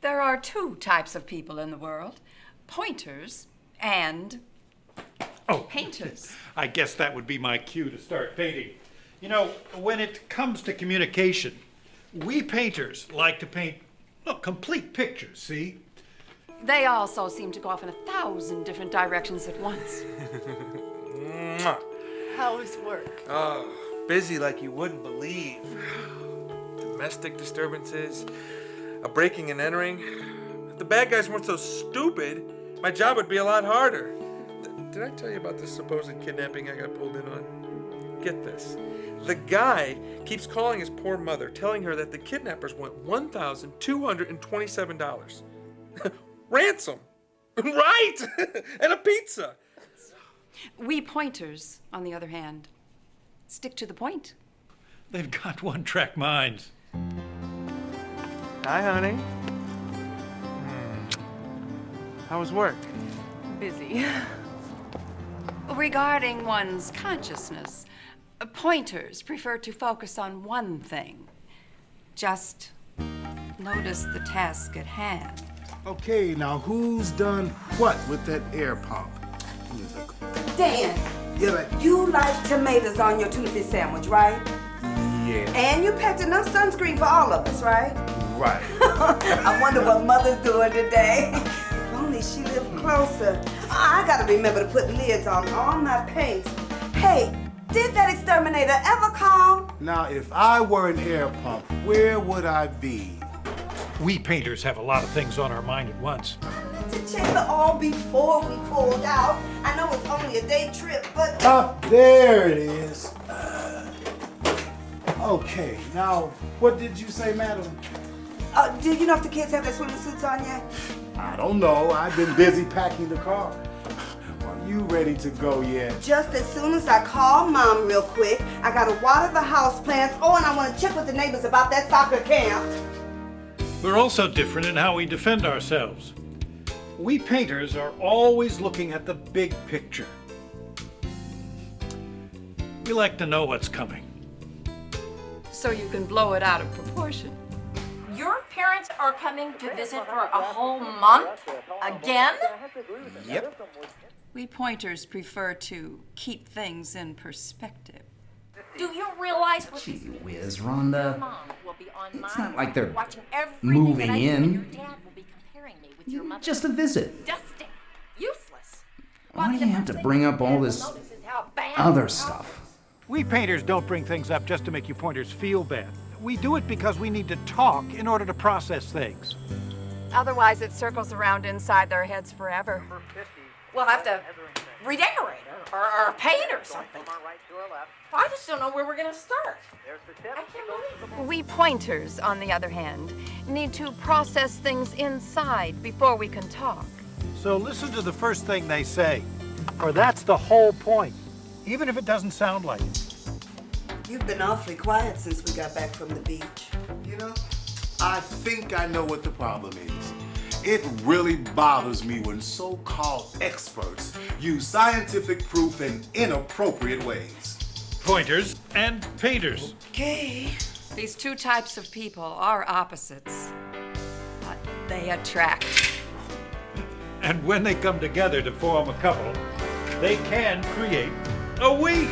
There are two types of people in the world, pointers and painters. I guess that would be my cue to start painting. You know, when it comes to communication, we painters like to paint, complete pictures, see? They also seem to go off in 1,000 different directions at once. How's work? Oh, busy like you wouldn't believe. Domestic disturbances, a breaking and entering. If the bad guys weren't so stupid, my job would be a lot harder. Did I tell you about this supposed kidnapping I got pulled in on? Get this. The guy keeps calling his poor mother, telling her that the kidnappers want $1,227. Ransom! Right! And a pizza! We pointers, on the other hand, stick to the point. They've got one-track minds. Hi, honey. How was work? Busy. Regarding one's consciousness, pointers prefer to focus on one thing. Just notice the task at hand. Okay, now who's done what with that air pump? Dan, Yeah, you like tomatoes on your tuna fish sandwich, right? yeah, And you packed enough sunscreen for all of us, right? right. I wonder what Mother's doing today. If only she lived closer. I gotta remember to put lids on all my paints. Hey, did that exterminator ever call? Now, if I were an air pump, where would I be? We painters have a lot of things on our mind at once. To check the oil before we pulled out. I know it's only a day trip, but... There it is. Okay, now, what did you say, madam? do you know if the kids have their swimming suits on yet? I don't know. I've been busy packing the car. Are you ready to go yet? Just as soon as I call Mom real quick, I gotta water the house plants. Oh, and I wanna check with the neighbors about that soccer camp. We're also different in how we defend ourselves. We painters are always looking at the big picture. We like to know what's coming. So you can blow it out of proportion. Your parents are coming to visit for a whole month? Again? Yep. We pointers prefer to keep things in perspective. Do you realize what Gee these whiz, Rhonda. mom will be on It's my not like they're watching everything moving that I do, in. and your dad will be comparing me with your mother. Just a visit. Dusting. Useless. Why do you have to bring up all this other stuff? We painters don't bring things up just to make you pointers feel bad. We do it because we need to talk in order to process things. Otherwise, it circles around inside their heads forever. We'll have to redecorate or paint or something. I just don't know where we're gonna start. I can't believe it. We pointers, on the other hand, need to process things inside before we can talk. So listen to the first thing they say, or that's the whole point, even if it doesn't sound like it. You've been awfully quiet since we got back from the beach. You know, I think I know what the problem is. It really bothers me when so-called experts use scientific proof in inappropriate ways. Pointers and painters. Okay. These two types of people are opposites, but they attract. And when they come together to form a couple, they can create a we.